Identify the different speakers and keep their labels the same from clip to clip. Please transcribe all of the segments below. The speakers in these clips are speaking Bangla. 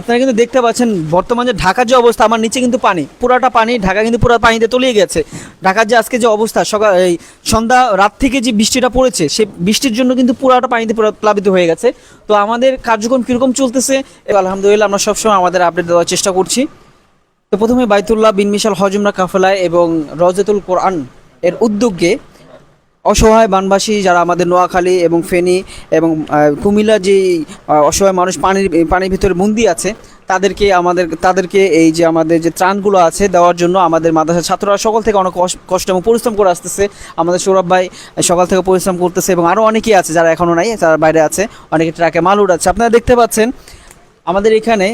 Speaker 1: আপনারা কিন্তু দেখতে পাচ্ছেন বর্তমানে ঢাকার যে অবস্থা, আমার নিচে কিন্তু পানি, পুরাটা পানি, ঢাকা কিন্তু পুরো পানিতে তলিয়ে গেছে। ঢাকার যে আজকে যে অবস্থা, সকাল এই সন্ধ্যা রাত থেকে যে বৃষ্টিটা পড়েছে, সেই বৃষ্টির জন্য কিন্তু পুরাটা পানিতে পুরো প্লাবিত হয়ে গেছে। তো আমাদের কার্যক্রম কীরকম চলতেছে আলহামদুলিল্লাহ আমরা সবসময় আমাদের আপডেট দেওয়ার চেষ্টা করছি। তো প্রথমে বাইতুল্লাহ বিন মিশাল হজ উমরা কাফেলায় এবং রওজাতুল কোরআন এর উদ্যোগে অসহায় বানবাসী যারা আমাদের নোয়াখালী এবং ফেনী এবং কুমিল্লা যে অসহায় মানুষ পানির ভিতরে বন্দি আছে, তাদেরকে এই যে আমাদের যে ত্রাণগুলো আছে দেওয়ার জন্য আমাদের মাদ্রাসার ছাত্ররা সকাল থেকে অনেক কষ্ট এবং পরিশ্রম করে আসতেছে। আমাদের সৌরভ ভাই সকাল থেকে পরিশ্রম করতেছে এবং আরও অনেকেই আছে যারা এখনও নাই, যারা বাইরে আছে, অনেকে ট্রাকে মাল উঠাচ্ছে। আপনারা দেখতে পাচ্ছেন আমাদের এখানে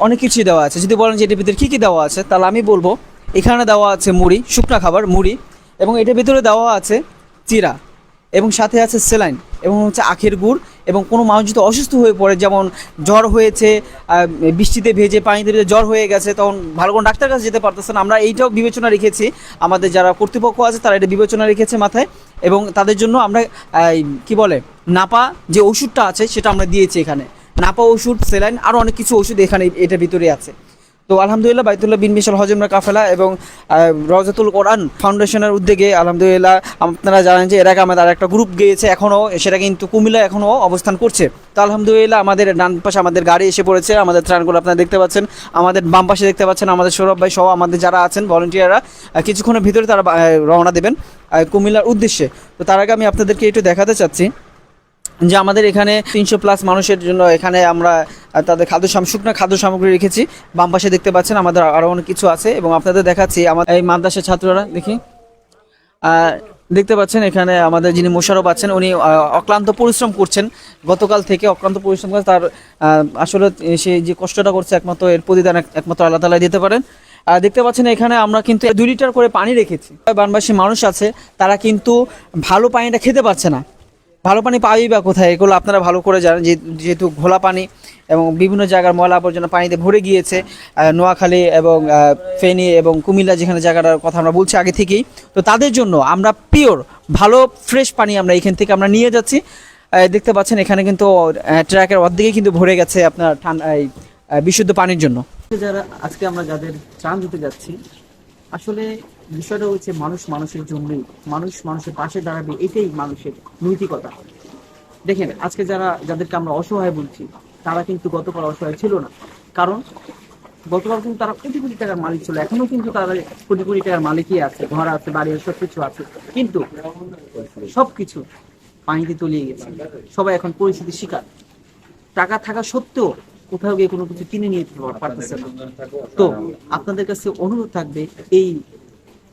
Speaker 1: অনেক কিছুই দেওয়া আছে। যদি বলেন যে এটার ভিতরে কী কী দেওয়া আছে, তাহলে আমি বলবো এখানে দেওয়া আছে মুড়ি, শুকনা খাবার মুড়ি, এবং এটার ভিতরে দেওয়া আছে চিরা, এবং সাথে আছে সেলাইন, এবং হচ্ছে আখের গুড়। এবং কোনো মানুষ যদি অসুস্থ হয়ে পড়ে, যেমন জ্বর হয়েছে, বৃষ্টিতে ভেজে পানিতে ভেজে জ্বর হয়ে গেছে, তখন ভালো কোনো ডাক্তার কাছে যেতে পারতেছে না, আমরা এইটাও বিবেচনা রেখেছি। আমাদের যারা কর্তৃপক্ষ আছে তারা এটা বিবেচনা রেখেছে মাথায়, এবং তাদের জন্য আমরা কি বলে নাপা যে ওষুধটা আছে সেটা আমরা দিয়েছি এখানে। নাপা ওষুধ, সেলাইন, আরও অনেক কিছু ওষুধ এখানে এটার ভিতরে আছে। তো আলহামদুলিল্লাহ বাইতুল্লাহ বিন মিশাল হজ উমরা কাফেলা এবং রওজাতুল কোরআন ফাউন্ডেশনের উদ্যোগে আলহামদুলিল্লাহ আপনারা জানেন যে এর আগে আমাদের আরেকটা গ্রুপ গিয়েছে, এখনও সেটা কিন্তু কুমিল্লা এখনও অবস্থান করছে। তো আলহামদুলিল্লাহ আমাদের ডান পাশে আমাদের গাড়ি এসে পড়েছে, আমাদের ত্রাণগুলো আপনারা দেখতে পাচ্ছেন, আমাদের বাম পাশে দেখতে পাচ্ছেন আমাদের সৌরভ ভাই সহ আমাদের যারা আছেন ভলেন্টিয়াররা কিছুক্ষণের ভিতরে তারা রওনা দেবেন কুমিল্লার উদ্দেশ্যে। তো তার আগে আমি আপনাদেরকে একটু দেখাতে চাচ্ছি যে আমাদের এখানে 300+ মানুষের জন্য এখানে আমরা তাদের শুকনো খাদ্য সামগ্রী রেখেছি। বাম পাশে দেখতে পাচ্ছেন আমাদের আরও অনেক কিছু আছে, এবং আপনাদের দেখাচ্ছি আমাদের এই মাদ্রাসার ছাত্ররা দেখি দেখতে পাচ্ছেন এখানে আমাদের যিনি মোশাররফ আছেন উনি অক্লান্ত পরিশ্রম করছেন, গতকাল থেকে অক্লান্ত পরিশ্রম করে তার আসলে সে যে কষ্টটা করছে একমাত্র এর প্রতিদান একমাত্র আল্লাহ তাআলা দিতে পারেন। দেখতে পাচ্ছেন এখানে আমরা কিন্তু 2 লিটার করে পানি রেখেছি। বানবাসী মানুষ আছে তারা কিন্তু ভালো পানিটা খেতে পারছে না, ভালো পানি পাবেই বা কোথায়, এগুলো আপনারা ভালো করে জানেন যেহেতু ঘোলা পানি এবং বিভিন্ন জায়গার ময়লা আবর্জনা পানিতে ভরে গিয়েছে, নোয়াখালী এবং ফেনী এবং কুমিল্লা যেখানে জায়গাটার কথা আমরা বলছি আগে থেকেই। তো তাদের জন্য আমরা পিওর ভালো ফ্রেশ পানি আমরা এখান থেকে আমরা নিয়ে যাচ্ছি। দেখতে পাচ্ছেন এখানে কিন্তু ট্রাকের অর্ধেকই কিন্তু ভরে গেছে আপনার ঠান্ডা বিশুদ্ধ পানির জন্য। যারা আজকে আমরা যাদের ত্রাণ দিতে যাচ্ছি, আসলে বিষয়টা হচ্ছে মানুষ মানুষের জন্যই, মানুষ মানুষের পাশে দাঁড়াবে, এটাই মানুষের নৈতিকতা। দেখেন আজকে যাদেরকে আমরা অসহায় বলছি তারা কিন্তু গতকাল অসহায় ছিল না, কারণ গতকাল কিন্তু তারা কোটি কোটি টাকার মালিক ছিল, এখনো কিন্তু তারা কোটি কোটি টাকার মালিকই আছে, ঘর আছে, বাড়ি আছে, সবকিছু আছে, কিন্তু সবকিছু পানিতে তলিয়ে গেছে। সবাই এখন পরিস্থিতির শিকার, টাকা থাকা সত্ত্বেও কোথাও গিয়ে কোনো কিছু কিনে নিয়ে পারতেছে না। তো আপনাদের কাছে অনুরোধ থাকবে, এই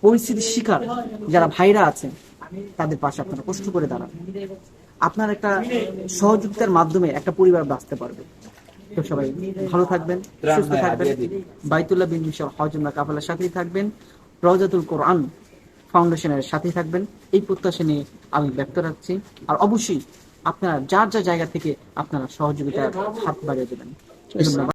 Speaker 1: পরিস্থিতির শিকার যারা ভাইরা আছেন তাদের পাশে আপনারা কষ্ট করে দাঁড়ান। আপনার একটা সহযোগিতার মাধ্যমে একটা পরিবার বাঁচতে পারবে। তো সবাই ভালো থাকবেন, সুস্থ থাকবেন, বাইতুল্লাহ বিন মিশাল হজ উমরা কাফেলার সাথেই থাকবেন, রওজাতুল কোরআন ফাউন্ডেশনের সাথেই থাকবেন, এই প্রত্যাশা নিয়ে আমি ব্যক্ত রাখছি। আর অবশ্যই আপনারা যার জায়গা থেকে আপনারা সহযোগিতার হাত বাড়িয়ে দেবেন। ধন্যবাদ।